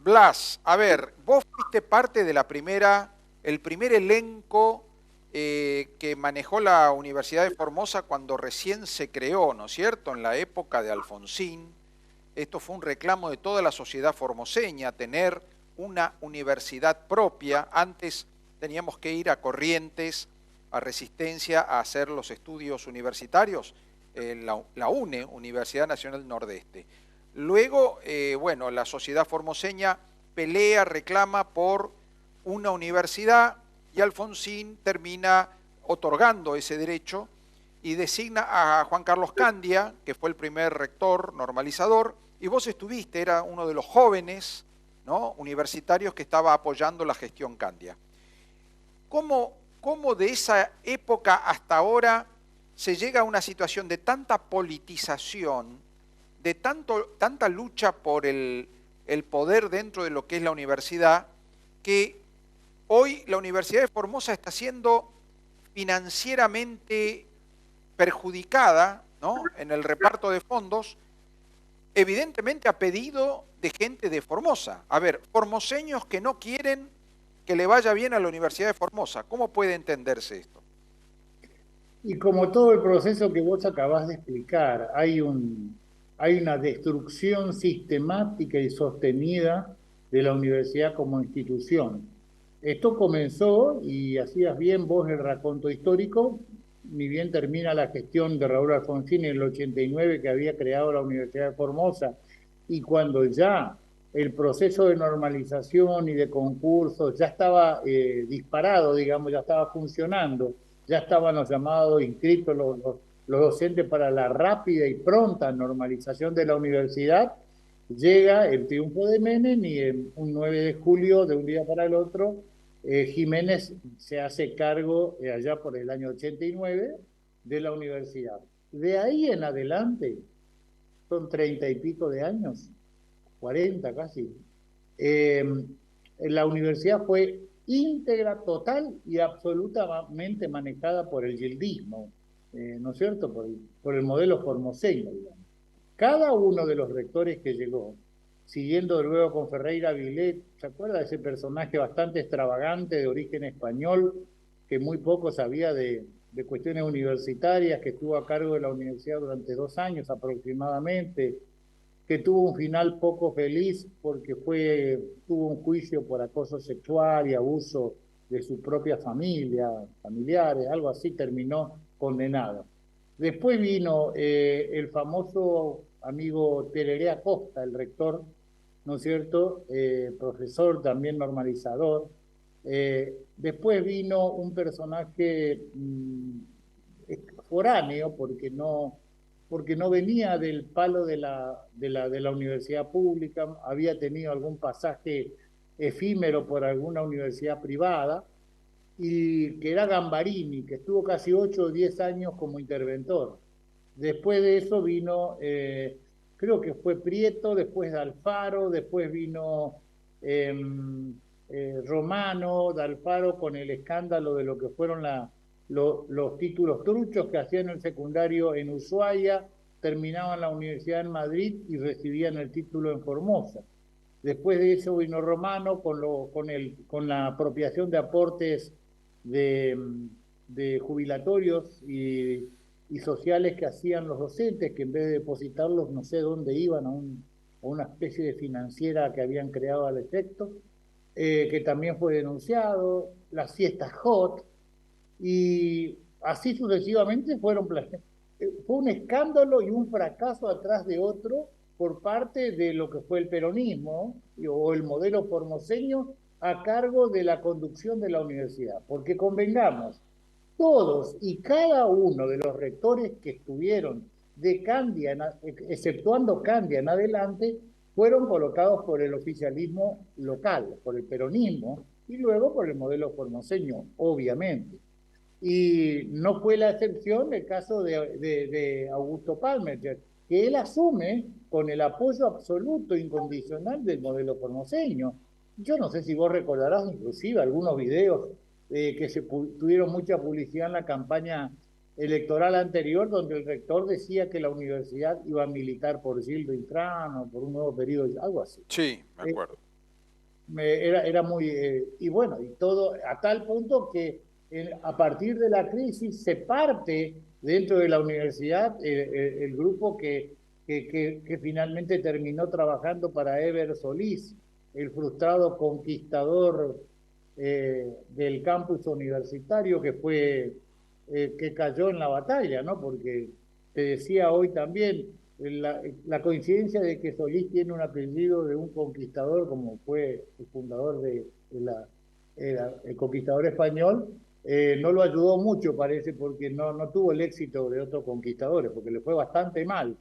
Blas, a ver, vos fuiste parte de el primer elenco que manejó la Universidad de Formosa cuando recién se creó, ¿no es cierto? En la época de Alfonsín. Esto fue un reclamo de toda la sociedad formoseña, tener una universidad propia. Antes teníamos que ir a Corrientes, a Resistencia, a hacer los estudios universitarios, la UNE, Universidad Nacional del Nordeste. Luego, bueno, la sociedad formoseña pelea, reclama por una universidad y Alfonsín termina otorgando ese derecho y designa a Juan Carlos Candia, que fue el primer rector normalizador, y vos estuviste, era uno de los jóvenes, ¿no?, universitarios que estaba apoyando la gestión Candia. ¿Cómo de esa época hasta ahora se llega a una situación de tanta politización, de tanta lucha por el poder dentro de lo que es la universidad, que hoy la Universidad de Formosa está siendo financieramente perjudicada, ¿no?, en el reparto de fondos, evidentemente a pedido de gente de Formosa? A ver, formoseños que no quieren que le vaya bien a la Universidad de Formosa. ¿Cómo puede entenderse esto? Y como todo el proceso que vos acabás de explicar, hay una destrucción sistemática y sostenida de la universidad como institución. Esto comenzó, y hacías bien vos el raconto histórico, ni bien termina la gestión de Raúl Alfonsín en el 89, que había creado la Universidad de Formosa, y cuando ya el proceso de normalización y de concursos ya estaba disparado, digamos, ya estaba funcionando, ya estaban los llamados inscritos los docentes para la rápida y pronta normalización de la universidad, llega el triunfo de Menem y en un 9 de julio, de un día para el otro, Jiménez se hace cargo allá por el año 89 de la universidad. De ahí en adelante, son 30 y pico de años, 40 casi, eh, la universidad fue íntegra, total y absolutamente manejada por el yildismo, ¿no es cierto? Por el modelo formoseño, digamos. Cada uno de los rectores que llegó, siguiendo luego con Ferreira Vilet, ¿se acuerda de ese personaje bastante extravagante de origen español, que muy poco sabía de cuestiones universitarias, que estuvo a cargo de la universidad durante 2 años aproximadamente, que tuvo un final poco feliz porque tuvo un juicio por acoso sexual y abuso de su propia familia, familiares, algo así, terminó condenado. Después vino el famoso amigo Tereré Acosta, el rector, ¿no es cierto? Profesor, también normalizador. Después vino un personaje foráneo, porque no venía del palo de la universidad pública, había tenido algún pasaje efímero por alguna universidad privada, y que era Gambarini, que estuvo casi 8 o 10 años como interventor. Después de eso vino, creo que fue Prieto, después de Alfaro, después vino eh, Romano, de Alfaro, con el escándalo de lo que fueron los títulos truchos que hacían el secundario en Ushuaia, terminaban la universidad en Madrid y recibían el título en Formosa. Después de eso vino Romano con la apropiación de aportes de, de jubilatorios y sociales que hacían los docentes, que en vez de depositarlos no sé dónde iban, a una especie de financiera que habían creado al efecto, que también fue denunciado, las fiestas hot, y así sucesivamente fue un escándalo y un fracaso atrás de otro por parte de lo que fue el peronismo o el modelo formoseño a cargo de la conducción de la universidad. Porque convengamos, todos y cada uno de los rectores que estuvieron de Candia, exceptuando Candia en adelante, fueron colocados por el oficialismo local, por el peronismo, y luego por el modelo formoseño, obviamente. Y no fue la excepción el caso de Augusto Palmer, que él asume con el apoyo absoluto, incondicional del modelo formoseño. Yo no sé si vos recordarás inclusive algunos videos que tuvieron mucha publicidad en la campaña electoral anterior, donde el rector decía que la universidad iba a militar por Gildo Intrano, por un nuevo periodo, algo así. Sí, me Eh, acuerdo. era muy, y bueno, y todo a tal punto que a partir de la crisis se parte dentro de la universidad el grupo que finalmente terminó trabajando para Eber Solís, el frustrado conquistador del campus universitario que cayó en la batalla, ¿no? Porque te decía hoy también la coincidencia de que Solís tiene un apellido de un conquistador, como fue el fundador el conquistador español, no lo ayudó mucho, parece, porque no tuvo el éxito de otros conquistadores, porque le fue bastante mal.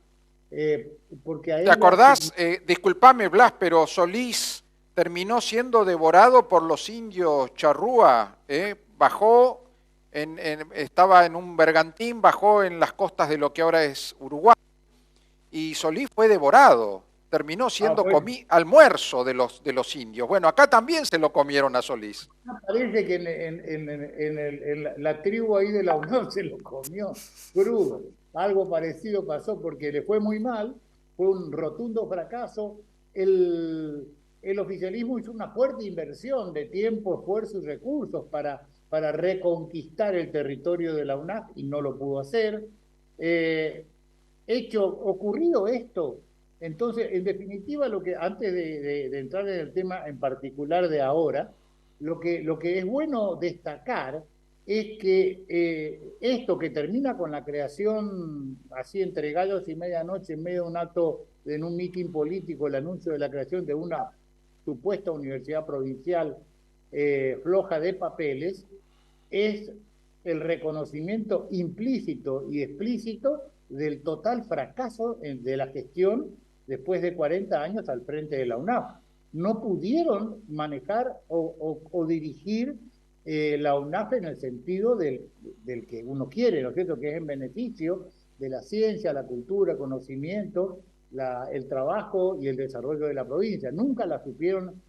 Porque a ¿Te él le acordás? Disculpame, Blas, pero Solís terminó siendo devorado por los indios charrúa. Bajó, estaba en un bergantín, bajó en las costas de lo que ahora es Uruguay. Y Solís fue devorado, terminó siendo pues, almuerzo de los indios. Bueno, acá también se lo comieron a Solís. parece que la tribu ahí de la UNAM se lo comió crudo. Algo parecido pasó porque le fue muy mal, fue un rotundo fracaso. El, el oficialismo hizo una fuerte inversión de tiempo, esfuerzo y recursos para reconquistar el territorio de la UNAM y no lo pudo hacer. Eh, ocurrido esto, entonces, en definitiva, antes de entrar en el tema en particular de ahora, lo que es bueno destacar es que esto que termina con la creación, así entre gallos y medianoche, en medio de un acto, en un mitin político, el anuncio de la creación de una supuesta universidad provincial floja de papeles, es el reconocimiento implícito y explícito del total fracaso de la gestión después de 40 años al frente de la UNAM. No pudieron manejar o dirigir la UNAF en el sentido del que uno quiere, ¿no es cierto?, que es en beneficio de la ciencia, la cultura, el conocimiento, el trabajo y el desarrollo de la provincia. Nunca la supieron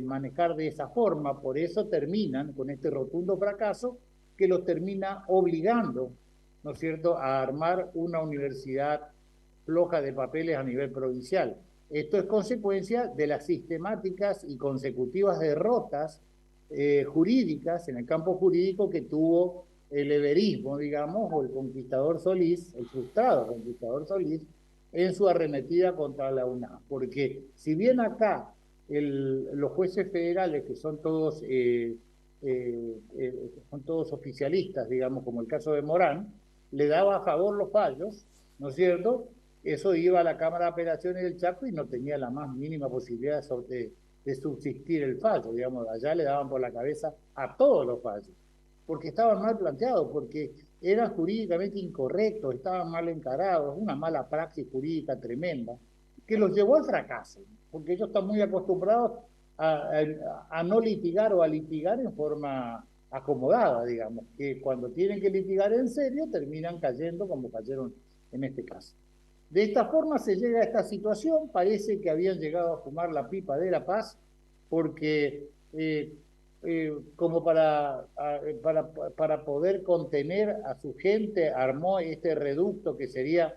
manejar de esa forma, por eso terminan con este rotundo fracaso que los termina obligando, ¿no es cierto?, a armar una universidad floja de papeles a nivel provincial. Esto es consecuencia de las sistemáticas y consecutivas derrotas jurídicas en el campo jurídico que tuvo el everismo, digamos, o el conquistador Solís, el frustrado conquistador Solís, en su arremetida contra la UNAM. Porque si bien acá los jueces federales, que son todos oficialistas, digamos, como el caso de Morán, le daba a favor los fallos, ¿no es cierto? Eso iba a la Cámara de Apelaciones del Chaco y no tenía la más mínima posibilidad de subsistir el fallo, digamos, allá le daban por la cabeza a todos los fallos, porque estaban mal planteados, porque eran jurídicamente incorrectos, estaban mal encarados, una mala praxis jurídica tremenda, que los llevó al fracaso, porque ellos están muy acostumbrados a no litigar o a litigar en forma acomodada, digamos, que cuando tienen que litigar en serio terminan cayendo como cayeron en este caso. De esta forma se llega a esta situación, parece que habían llegado a fumar la pipa de la paz, porque como para poder contener a su gente, armó este reducto que sería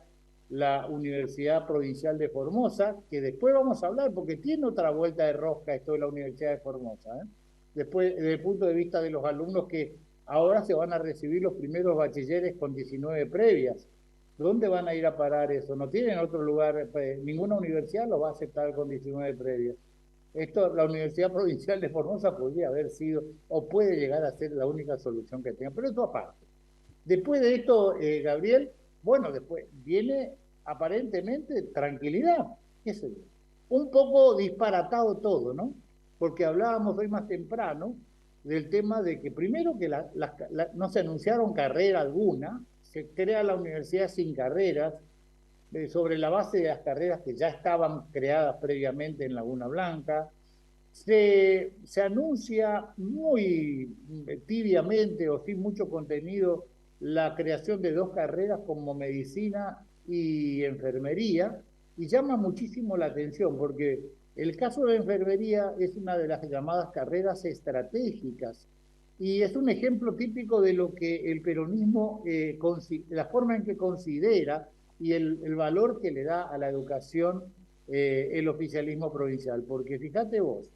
la Universidad Provincial de Formosa, que después vamos a hablar, porque tiene otra vuelta de rosca esto de la Universidad de Formosa. Después, desde el punto de vista de los alumnos que ahora se van a recibir los primeros bachilleres con 19 previas. ¿Dónde van a ir a parar eso? No tienen otro lugar, ninguna universidad lo va a aceptar con 19 previas. Esto, la Universidad Provincial de Formosa podría haber sido, o puede llegar a ser la única solución que tenga, pero eso aparte. Después de esto, Gabriel, bueno, después viene aparentemente tranquilidad, qué sé yo. Un poco disparatado todo, ¿no? Porque hablábamos hoy más temprano del tema de que primero que no se anunciaron carrera alguna, se crea la universidad sin carreras, sobre la base de las carreras que ya estaban creadas previamente en Laguna Blanca. Se anuncia muy tibiamente o sin mucho contenido la creación de dos carreras como medicina y enfermería, y llama muchísimo la atención porque el caso de enfermería es una de las llamadas carreras estratégicas y es un ejemplo típico de lo que el peronismo, la forma en que considera y el valor que le da a la educación el oficialismo provincial. Porque fíjate vos,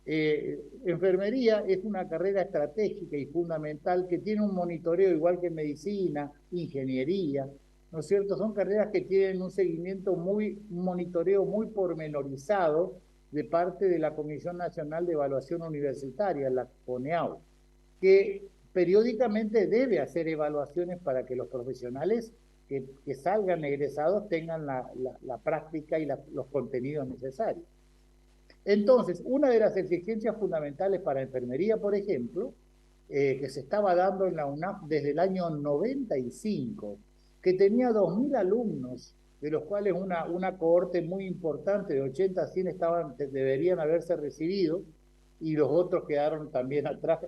Enfermería es una carrera estratégica y fundamental que tiene un monitoreo igual que medicina, ingeniería, ¿no es cierto? Son carreras que tienen un seguimiento un monitoreo muy pormenorizado de parte de la Comisión Nacional de Evaluación Universitaria, la CONEAU, que periódicamente debe hacer evaluaciones para que los profesionales que salgan egresados tengan la práctica y los contenidos necesarios. Entonces, una de las exigencias fundamentales para enfermería, por ejemplo, que se estaba dando en la UNAP desde el año 95, que tenía 2.000 alumnos, de los cuales una cohorte muy importante, de 80 a 100 deberían haberse recibido, y los otros quedaron también atrás,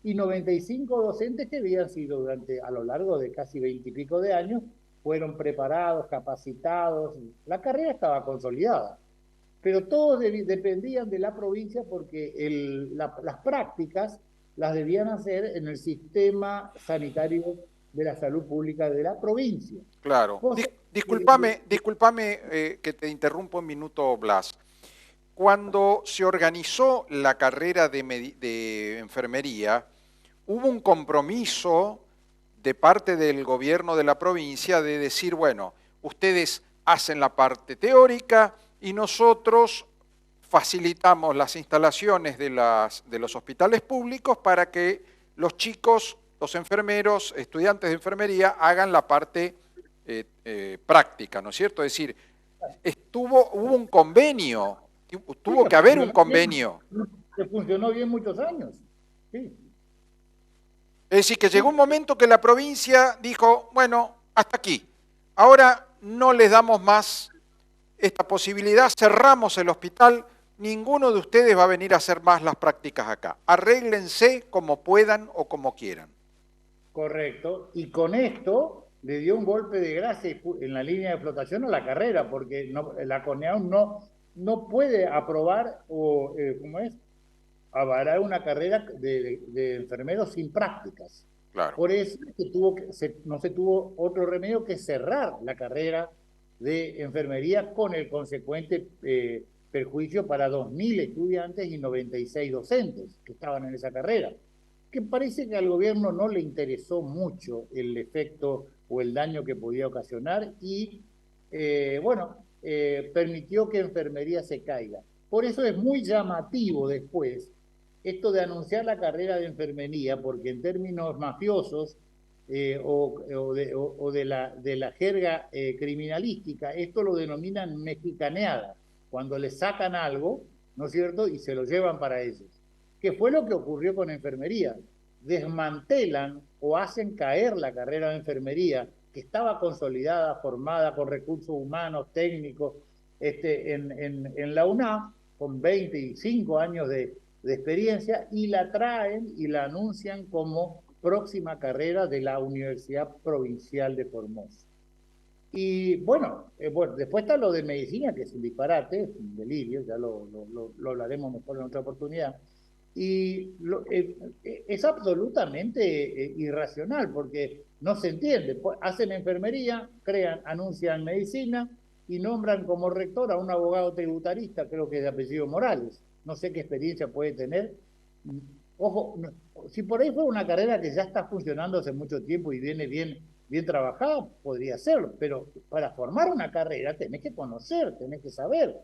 y 95 docentes que habían sido a lo largo de casi 20 y pico de años, fueron preparados, capacitados, la carrera estaba consolidada, pero todos dependían de la provincia porque las prácticas las debían hacer en el sistema sanitario de la salud pública de la provincia. Claro. Discúlpame que te interrumpo un minuto, Blas. Cuando se organizó la carrera de enfermería, hubo un compromiso de parte del gobierno de la provincia de decir, bueno, ustedes hacen la parte teórica y nosotros facilitamos las instalaciones de los hospitales públicos para que los chicos, los enfermeros, estudiantes de enfermería hagan la parte práctica, ¿no es cierto? Es decir, hubo un convenio, tuvo que haber un convenio. Que funcionó bien muchos años, sí. Es decir, que llegó un momento que la provincia dijo, bueno, hasta aquí, ahora no les damos más esta posibilidad, cerramos el hospital, ninguno de ustedes va a venir a hacer más las prácticas acá. Arréglense como puedan o como quieran. Correcto, y con esto le dio un golpe de gracia en la línea de flotación a la carrera, porque la CONEAU no puede aprobar o, ¿cómo es? Avalar una carrera de enfermeros sin prácticas. Claro. Por eso no se tuvo otro remedio que cerrar la carrera de enfermería con el consecuente perjuicio para 2.000 estudiantes y 96 docentes que estaban en esa carrera, que parece que al gobierno no le interesó mucho el efecto o el daño que podía ocasionar y, permitió que enfermería se caiga. Por eso es muy llamativo después esto de anunciar la carrera de enfermería, porque en términos mafiosos o de la jerga criminalística, esto lo denominan mexicaneada, cuando le sacan algo, ¿no es cierto?, y se lo llevan para ellos. ¿Qué fue lo que ocurrió con enfermería? Desmantelan o hacen caer la carrera de enfermería, que estaba consolidada, formada con recursos humanos, técnicos, en la UNAM, con 25 años de experiencia, y la traen y la anuncian como próxima carrera de la Universidad Provincial de Formosa. Y bueno, después está lo de medicina, que es un disparate, es un delirio, ya lo hablaremos mejor en otra oportunidad. Y es absolutamente irracional, porque no se entiende. Hacen enfermería, anuncian medicina y nombran como rector a un abogado tributarista, creo que de apellido Morales. No sé qué experiencia puede tener. Ojo, si por ahí fue una carrera que ya está funcionando hace mucho tiempo y viene bien trabajada, podría serlo, pero para formar una carrera tenés que conocer, tenés que saber,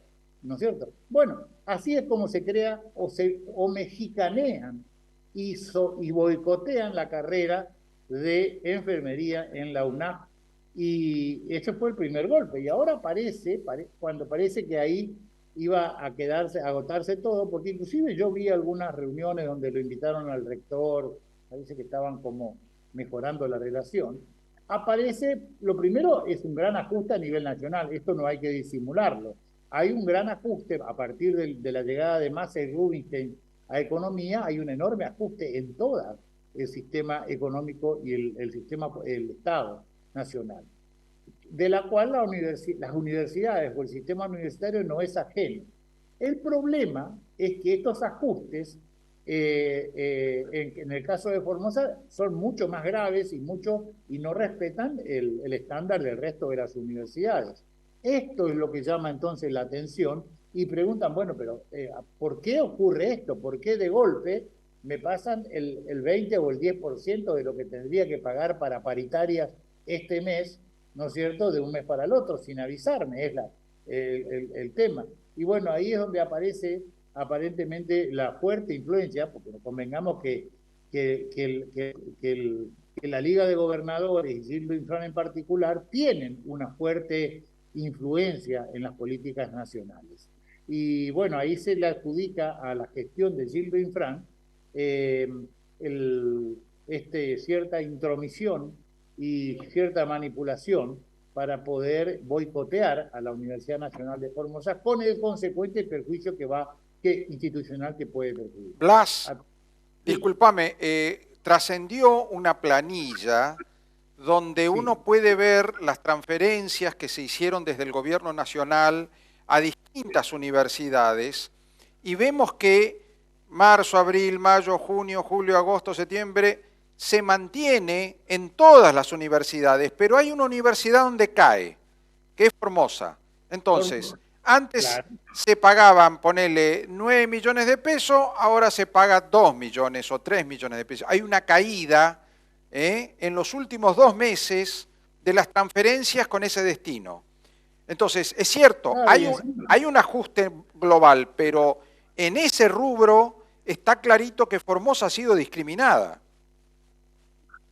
¿no es cierto? Bueno, así es como se crea o mexicanean y boicotean la carrera de enfermería en la UNAP. Y ese fue el primer golpe. Y ahora cuando parece que ahí iba a agotarse todo, porque inclusive yo vi algunas reuniones donde lo invitaron al rector, parece que estaban como mejorando la relación. Lo primero es un gran ajuste a nivel nacional, esto no hay que disimularlo. Hay un gran ajuste a partir de la llegada de Massa y Rubinstein a economía, hay un enorme ajuste en todo el sistema económico y el Estado nacional, de la cual las universidades o el sistema universitario no es ajeno. El problema es que estos ajustes, en el caso de Formosa, son mucho más graves y no respetan el estándar del resto de las universidades. Esto es lo que llama entonces la atención y preguntan, bueno, pero ¿por qué ocurre esto? ¿Por qué de golpe me pasan el 20 o el 10% de lo que tendría que pagar para paritarias este mes, ¿no es cierto?, de un mes para el otro, sin avisarme, es el tema. Y bueno, ahí es donde aparece aparentemente la fuerte influencia, porque nos convengamos que la Liga de Gobernadores y Gildo Infran en particular tienen una fuerte influencia en las políticas nacionales. Y bueno, ahí se le adjudica a la gestión de Gildo Infran eh, cierta intromisión y cierta manipulación para poder boicotear a la Universidad Nacional de Formosa con el consecuente perjuicio institucional que puede perjudicar. Blas, Sí, discúlpame, trascendió una planilla donde sí, uno puede ver las transferencias que se hicieron desde el gobierno nacional a distintas universidades y vemos que marzo, abril, mayo, junio, julio, agosto, septiembre se mantiene en todas las universidades, pero hay una universidad donde cae, que es Formosa. Entonces, antes claro. se pagaban, ponele, 9 millones de pesos, ahora se paga 2 millones o 3 millones de pesos. Hay una caída en los últimos 2 meses de las transferencias con ese destino. Entonces, es cierto, Claro, y encima, hay un ajuste global, pero en ese rubro está clarito que Formosa ha sido discriminada.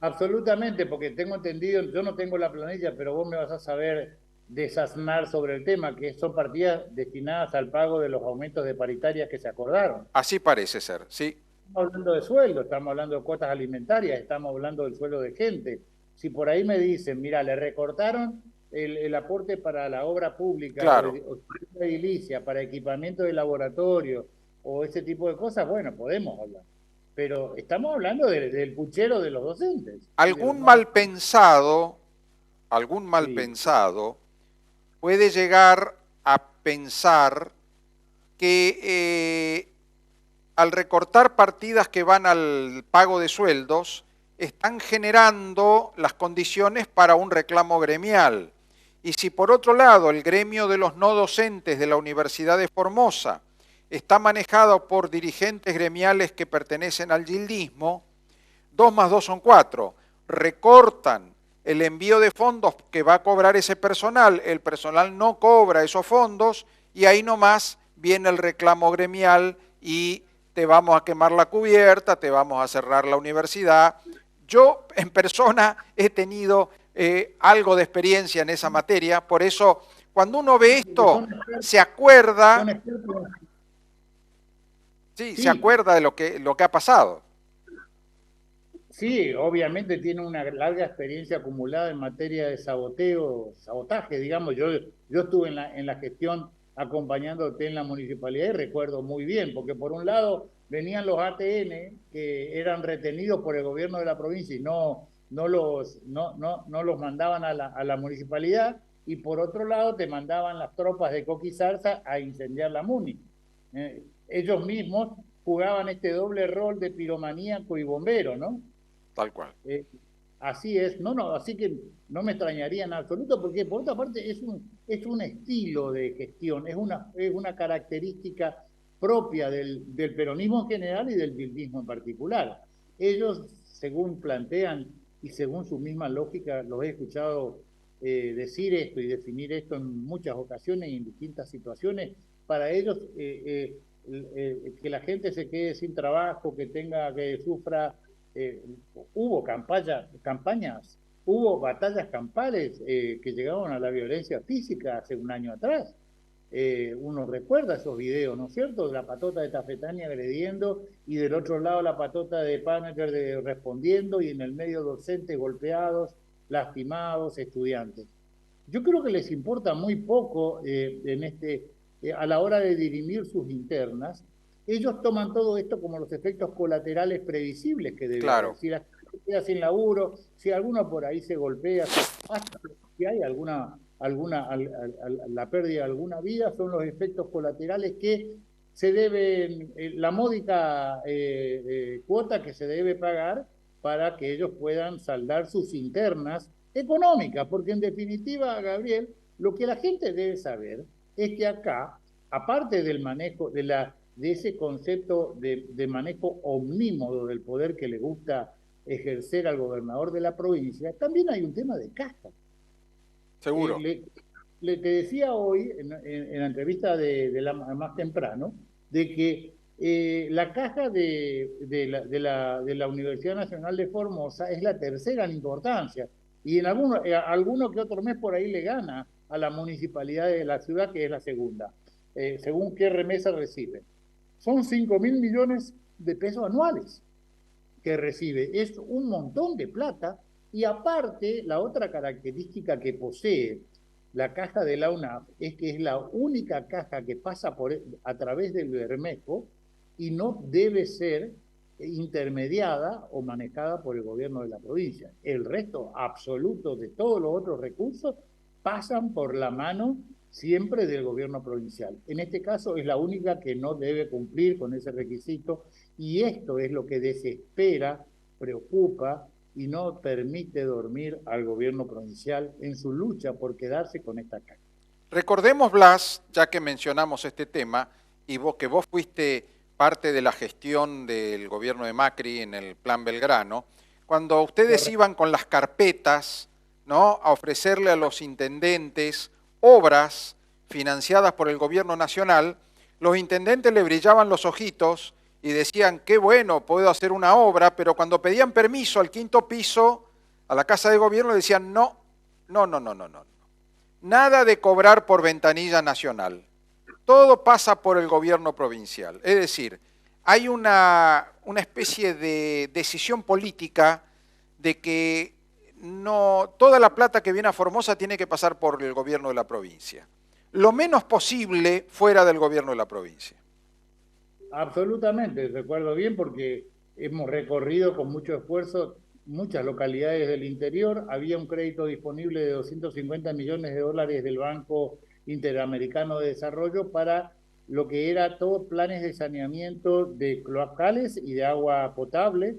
absolutamente, porque tengo entendido, yo no tengo la planilla, pero vos me vas a saber desasnar sobre el tema, que son partidas destinadas al pago de los aumentos de paritarias que se acordaron. Así parece ser, ¿sí? Estamos hablando de sueldo, estamos hablando de cuotas alimentarias, estamos hablando del sueldo de gente. Si por ahí me dicen, mira, le recortaron el aporte para la obra pública o Claro. de edilicia, para equipamiento de laboratorio o ese tipo de cosas, bueno, podemos hablar. Pero estamos hablando del puchero de los docentes y de los Algún maestros. mal pensado, algún mal Sí, pensado puede llegar a pensar que al recortar partidas que van al pago de sueldos, están generando las condiciones para un reclamo gremial. Y si por otro lado el gremio de los no docentes de la Universidad de Formosa está manejado por dirigentes gremiales que pertenecen al gildismo, 2 más 2 son 4, recortan el envío de fondos que va a cobrar ese personal, el personal no cobra esos fondos y ahí nomás viene el reclamo gremial y te vamos a quemar la cubierta, te vamos a cerrar la universidad. Yo en persona he tenido algo de experiencia en esa materia, por eso cuando uno ve porque esto se acuerda, son expertos. sí, se Sí, acuerda de lo que ha pasado. sí, obviamente tiene una larga experiencia acumulada en materia de saboteo, sabotaje, digamos. Yo estuve en la gestión acompañándote en la municipalidad y recuerdo muy bien, porque por un lado venían los ATN que eran retenidos por el gobierno de la provincia y no los mandaban a la municipalidad, y por otro lado te mandaban las tropas de Coqui Zarza a incendiar la muni. Ellos mismos jugaban este doble rol de piromaníaco y bombero, ¿no? Tal cual. Eh, Así es, así que no me extrañaría en absoluto, porque por otra parte es un estilo de gestión, es una característica propia del peronismo en general y del bilduismo en particular. Ellos, según plantean y según su misma lógica, los he escuchado decir esto y definir esto en muchas ocasiones y en distintas situaciones, para ellos que la gente se quede sin trabajo, que sufra eh, hubo campañas, hubo batallas campales que llegaron a la violencia física hace un año atrás. Uno recuerda esos videos, ¿no es cierto? De la patota de Tafetani agrediendo y del otro lado la patota de Paneter respondiendo y en el medio docentes golpeados, lastimados, estudiantes. Yo creo que les importa muy poco a la hora de dirimir sus internas. Ellos toman todo esto como los efectos colaterales previsibles que debe haber. Claro. Si la gente queda sin laburo, si alguno por ahí se golpea, hasta si hay la pérdida de alguna vida, son los efectos colaterales que se deben, la módica cuota que se debe pagar para que ellos puedan saldar sus internas económicas, porque en definitiva, Gabriel, lo que la gente debe saber es que acá aparte del manejo, de ese concepto de manejo omnímodo del poder que le gusta ejercer al gobernador de la provincia, también hay un tema de casta. Eh, Seguro. le, te decía hoy, en la entrevista más temprano, de que la caja de la Universidad Nacional de Formosa es la tercera en importancia, y en alguno que otro mes por ahí le gana a la municipalidad de la ciudad, que es la segunda, según qué remesa recibe. Son 5.000 millones de pesos anuales que recibe. Es un montón de plata, y aparte, la otra característica que posee la caja de la UNAF es que es la única caja que pasa a través del Bermejo y no debe ser intermediada o manejada por el gobierno de la provincia. El resto absoluto de todos los otros recursos pasan por la mano siempre del gobierno provincial. En este caso es la única que no debe cumplir con ese requisito, y esto es lo que desespera, preocupa y no permite dormir al gobierno provincial en su lucha por quedarse con esta caja. Recordemos, Blas, ya que mencionamos este tema, y vos que vos fuiste parte de la gestión del gobierno de Macri en el Plan Belgrano, cuando ustedes Correcto. iban con las carpetas, ¿no?, a ofrecerle a los intendentes obras financiadas por el gobierno nacional, los intendentes le brillaban los ojitos y decían, qué bueno, puedo hacer una obra, pero cuando pedían permiso al quinto piso, a la Casa de Gobierno, decían, no, no, no, no, no, no. Nada de cobrar por ventanilla nacional. Todo pasa por el gobierno provincial. Es decir, hay una especie de decisión política de que no, toda la plata que viene a Formosa tiene que pasar por el gobierno de la provincia. Lo menos posible fuera del gobierno de la provincia. Absolutamente, recuerdo bien porque hemos recorrido con mucho esfuerzo muchas localidades del interior. Había un crédito disponible de 250 millones de dólares del Banco Interamericano de Desarrollo para lo que era todos planes de saneamiento de cloacales y de agua potable,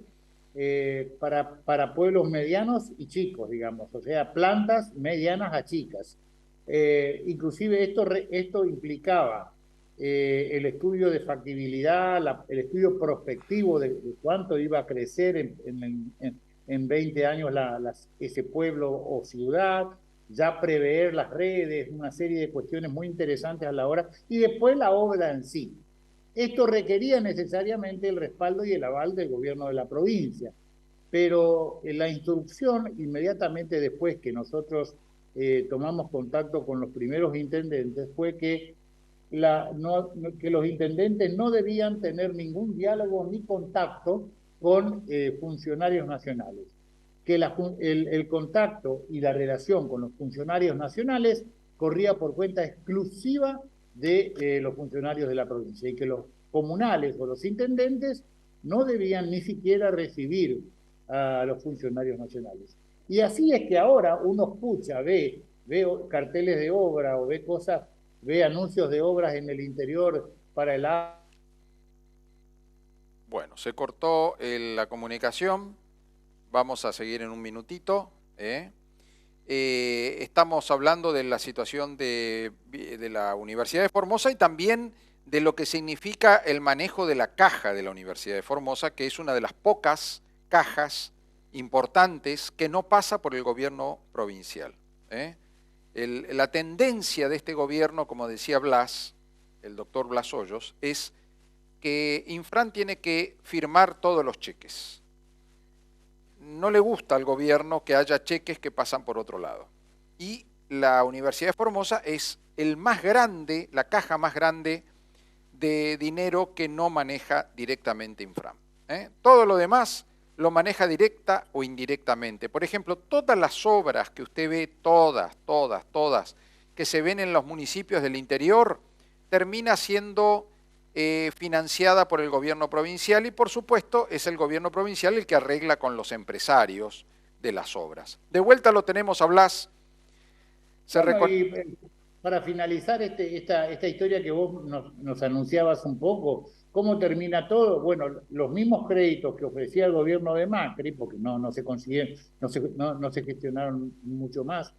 para pueblos medianos y chicos, digamos, o sea, plantas medianas a chicas. Inclusive esto implicaba el estudio de factibilidad, el estudio prospectivo de cuánto iba a crecer en 20 años ese pueblo o ciudad, ya prever las redes, una serie de cuestiones muy interesantes a la hora, y después la obra en sí. Esto requería necesariamente el respaldo y el aval del gobierno de la provincia, pero la instrucción inmediatamente después que nosotros tomamos contacto con los primeros intendentes fue que que los intendentes no debían tener ningún diálogo ni contacto con funcionarios nacionales, que el contacto y la relación con los funcionarios nacionales corría por cuenta exclusiva de los funcionarios de la provincia, y que los comunales o los intendentes no debían ni siquiera recibir a los funcionarios nacionales. Y así es que ahora uno escucha, ve carteles de obra o ve cosas, ve anuncios de obras en el interior para el agua. Bueno, se cortó la comunicación. Vamos a seguir en un minutito. Estamos hablando de la situación de la Universidad de Formosa y también de lo que significa el manejo de la caja de la Universidad de Formosa, que es una de las pocas cajas importantes que no pasa por el gobierno provincial. La tendencia de este gobierno, como decía Blas, el doctor Blas Hoyos, es que Infran tiene que firmar todos los cheques. No le gusta al gobierno que haya cheques que pasan por otro lado. Y la Universidad de Formosa es el más grande, la caja más grande de dinero que no maneja directamente Infran. Todo lo demás lo maneja directa o indirectamente. Por ejemplo, todas las obras que usted ve, todas, que se ven en los municipios del interior, termina siendo financiada por el gobierno provincial, y por supuesto es el gobierno provincial el que arregla con los empresarios de las obras. De vuelta lo tenemos a Blas. Bueno, y para finalizar esta historia que vos nos anunciabas un poco, ¿cómo termina todo? Bueno, los mismos créditos que ofrecía el gobierno de Macri, porque no se consiguieron, no se gestionaron mucho más,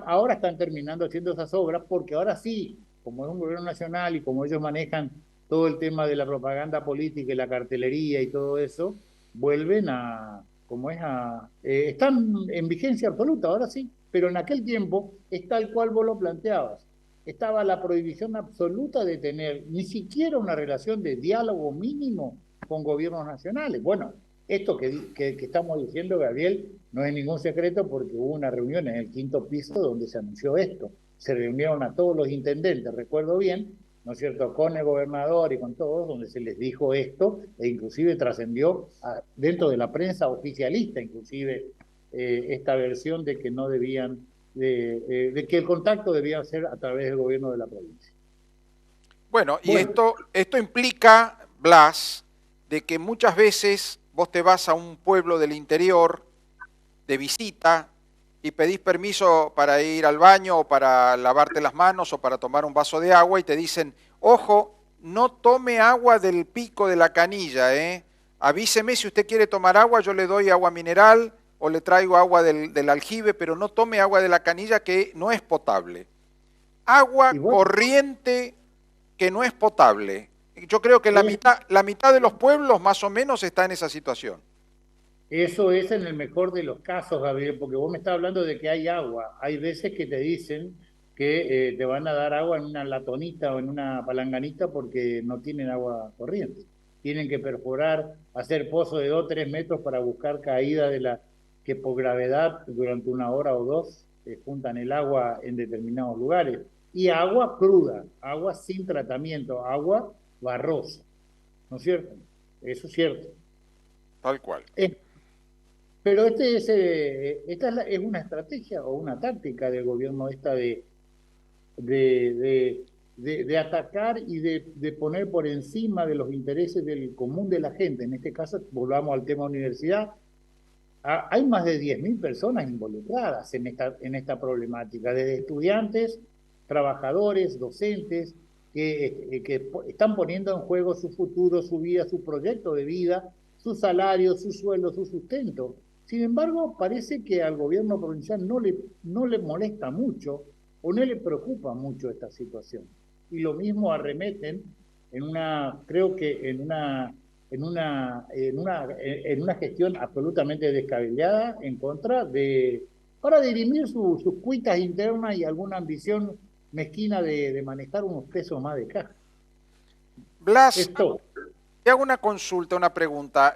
ahora están terminando haciendo esas obras, porque ahora sí como es un gobierno nacional y como ellos manejan todo el tema de la propaganda política y la cartelería y todo eso, vuelven a, como es a, están en vigencia absoluta, ahora sí, pero en aquel tiempo es tal cual vos lo planteabas. Estaba la prohibición absoluta de tener ni siquiera una relación de diálogo mínimo con gobiernos nacionales. Bueno, esto que estamos diciendo, Gabriel, no es ningún secreto porque hubo una reunión en el quinto piso donde se anunció esto. Se reunieron a todos los intendentes, recuerdo bien, ¿no es cierto?, con el gobernador y con todos, donde se les dijo esto, e inclusive trascendió dentro de la prensa oficialista, inclusive esta versión de que no debían, de que el contacto debía ser a través del gobierno de la provincia. Bueno, y Bueno, esto implica, Blas, de que muchas veces vos te vas a un pueblo del interior de visita y pedís permiso para ir al baño o para lavarte las manos o para tomar un vaso de agua y te dicen, ojo, no tome agua del pico de la canilla, ¿eh? Avíseme si usted quiere tomar agua, yo le doy agua mineral o le traigo agua del aljibe, pero no tome agua de la canilla que no es potable. Agua y bueno, corriente que no es potable. Yo creo que es la mitad de los pueblos más o menos está en esa situación. eso es en el mejor de los casos, Gabriel, porque vos me estás hablando de que hay agua. Hay veces que te dicen que te van a dar agua en una latonita o en una palanganita porque no tienen agua corriente. Tienen que perforar, hacer pozos de 2 3 metros para buscar caída de la que por gravedad durante una hora o dos juntan el agua en determinados lugares. Y agua cruda, agua sin tratamiento, agua barrosa, ¿no es cierto? Eso es cierto. Tal cual. Pero esta es una estrategia o una táctica del gobierno esta de, de, de atacar y de poner por encima de los intereses del común de la gente. En este caso, volvamos al tema universidad, hay más de 10.000 personas involucradas en esta problemática, desde estudiantes, trabajadores, docentes, que están poniendo en juego su futuro, su vida, su proyecto de vida, su salario, su sueldo, su sustento. Sin embargo, parece que al gobierno provincial no le molesta mucho o no le preocupa mucho esta situación. Y lo mismo arremeten creo que en una gestión absolutamente descabellada en contra para dirimir sus cuitas internas y alguna ambición mezquina de manejar unos pesos más de caja. Blas, Esto, te hago una consulta, una pregunta.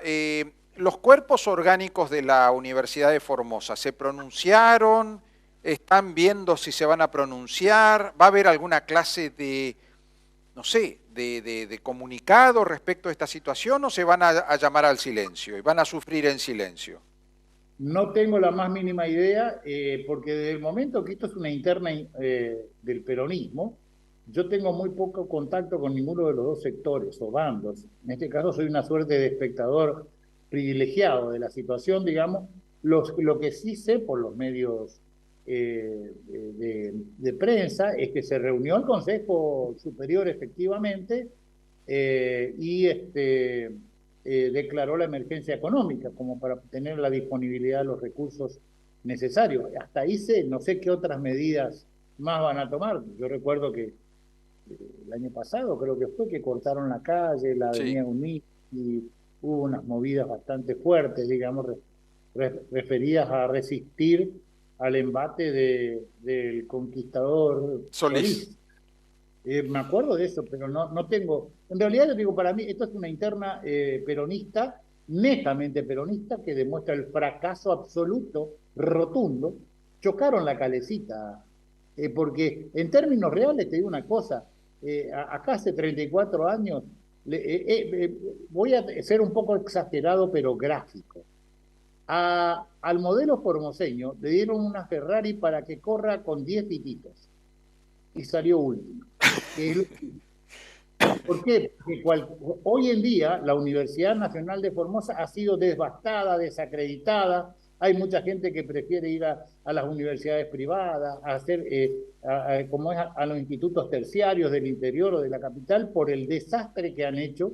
¿Los cuerpos orgánicos de la Universidad de Formosa se pronunciaron? ¿Están viendo si se van a pronunciar? ¿Va a haber alguna clase de, no sé, de comunicado respecto a esta situación o se van a llamar al silencio y van a sufrir en silencio? no tengo la más mínima idea, porque desde el momento que esto es una interna del peronismo, yo tengo muy poco contacto con ninguno de los dos sectores o bandos. En este caso soy una suerte de espectador privilegiado de la situación, digamos. Lo que sí sé por los medios de prensa es que se reunió el Consejo Superior efectivamente y declaró la emergencia económica como para tener la disponibilidad de los recursos necesarios. Hasta ahí no sé qué otras medidas más van a tomar. Yo recuerdo que el año pasado creo que fue que cortaron la calle, la Sí. avenida Unir, y hubo unas movidas bastante fuertes, digamos, referidas a resistir al embate del conquistador Solís. Solís. Me acuerdo de eso, pero no tengo. En realidad, yo digo, para mí, esto es una interna peronista, netamente peronista, que demuestra el fracaso absoluto, rotundo. Chocaron la calecita, porque en términos reales, te digo una cosa, acá hace 34 años, voy a ser un poco exagerado, pero gráfico. Al modelo formoseño le dieron una Ferrari para que corra con 10 pititos y salió último. Que es ¿Por qué? Porque hoy en día la Universidad Nacional de Formosa ha sido devastada, desacreditada. Hay mucha gente que prefiere ir a las universidades privadas, a hacer, como es a los institutos terciarios del interior o de la capital, por el desastre que han hecho,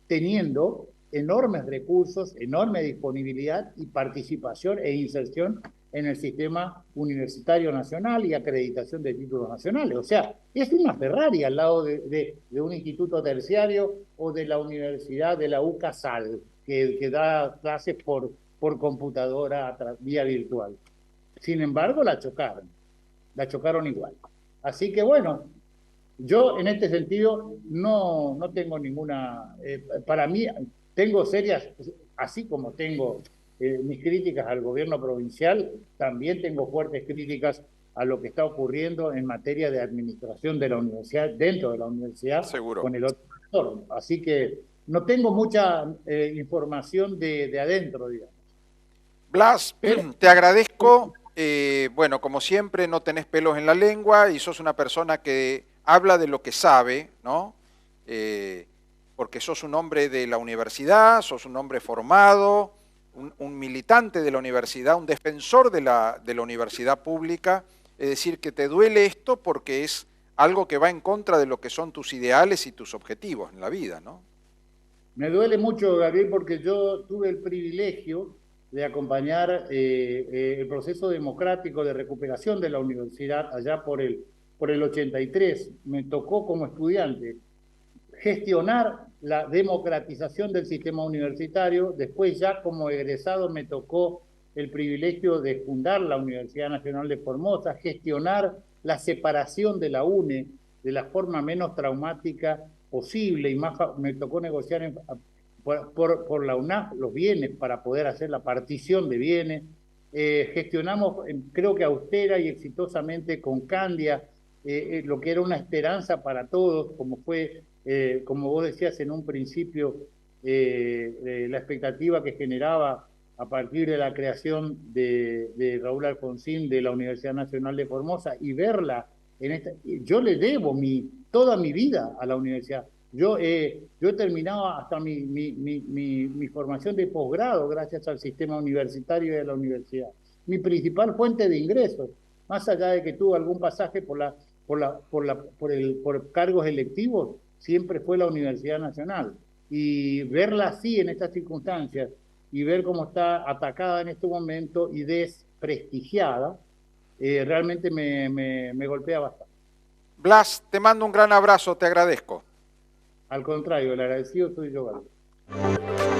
teniendo enormes recursos, enorme disponibilidad y participación e inserción en el sistema universitario nacional y acreditación de títulos nacionales. O sea, es una Ferrari al lado de un instituto terciario o de la universidad de la UCASAL, que da clases por computadora vía virtual. Sin embargo, la chocaron igual. Así que bueno, yo en este sentido no tengo ninguna, para mí tengo serias, así como tengo mis críticas al gobierno provincial, también tengo fuertes críticas a lo que está ocurriendo en materia de administración de la universidad, dentro de la universidad, Seguro. con el otro sector. Así que no tengo mucha información de adentro, digamos. Blas, Pero te agradezco. Bueno, como siempre, no tenés pelos en la lengua y sos una persona que habla de lo que sabe, ¿no? Porque sos un hombre de la universidad, sos un hombre formado, un militante de la universidad, un defensor de la universidad pública. Es decir, que te duele esto porque es algo que va en contra de lo que son tus ideales y tus objetivos en la vida, ¿no? me duele mucho, Gabriel, porque yo tuve el privilegio de acompañar el proceso democrático de recuperación de la universidad allá por el 83. Me tocó como estudiante gestionar la democratización del sistema universitario. Después ya como egresado me tocó el privilegio de fundar la Universidad Nacional de Formosa, gestionar la separación de la UNE de la forma menos traumática posible y más me tocó negociar por la UNAF los bienes para poder hacer la partición de bienes. Gestionamos, creo que austera y exitosamente con Candia, lo que era una esperanza para todos, como fue, como vos decías en un principio, la expectativa que generaba a partir de la creación de Raúl Alfonsín de la Universidad Nacional de Formosa y verla en esta. Yo le debo toda mi vida a la universidad. Yo he terminado hasta mi formación de posgrado gracias al sistema universitario de la universidad. Mi principal fuente de ingresos, más allá de que tuve algún pasaje por cargos electivos, siempre fue la Universidad Nacional. Y verla así en estas circunstancias y ver cómo está atacada en este momento y desprestigiada, realmente me golpea bastante. Blas, te mando un gran abrazo, te agradezco. Al contrario, el agradecido soy yo, Gabriel.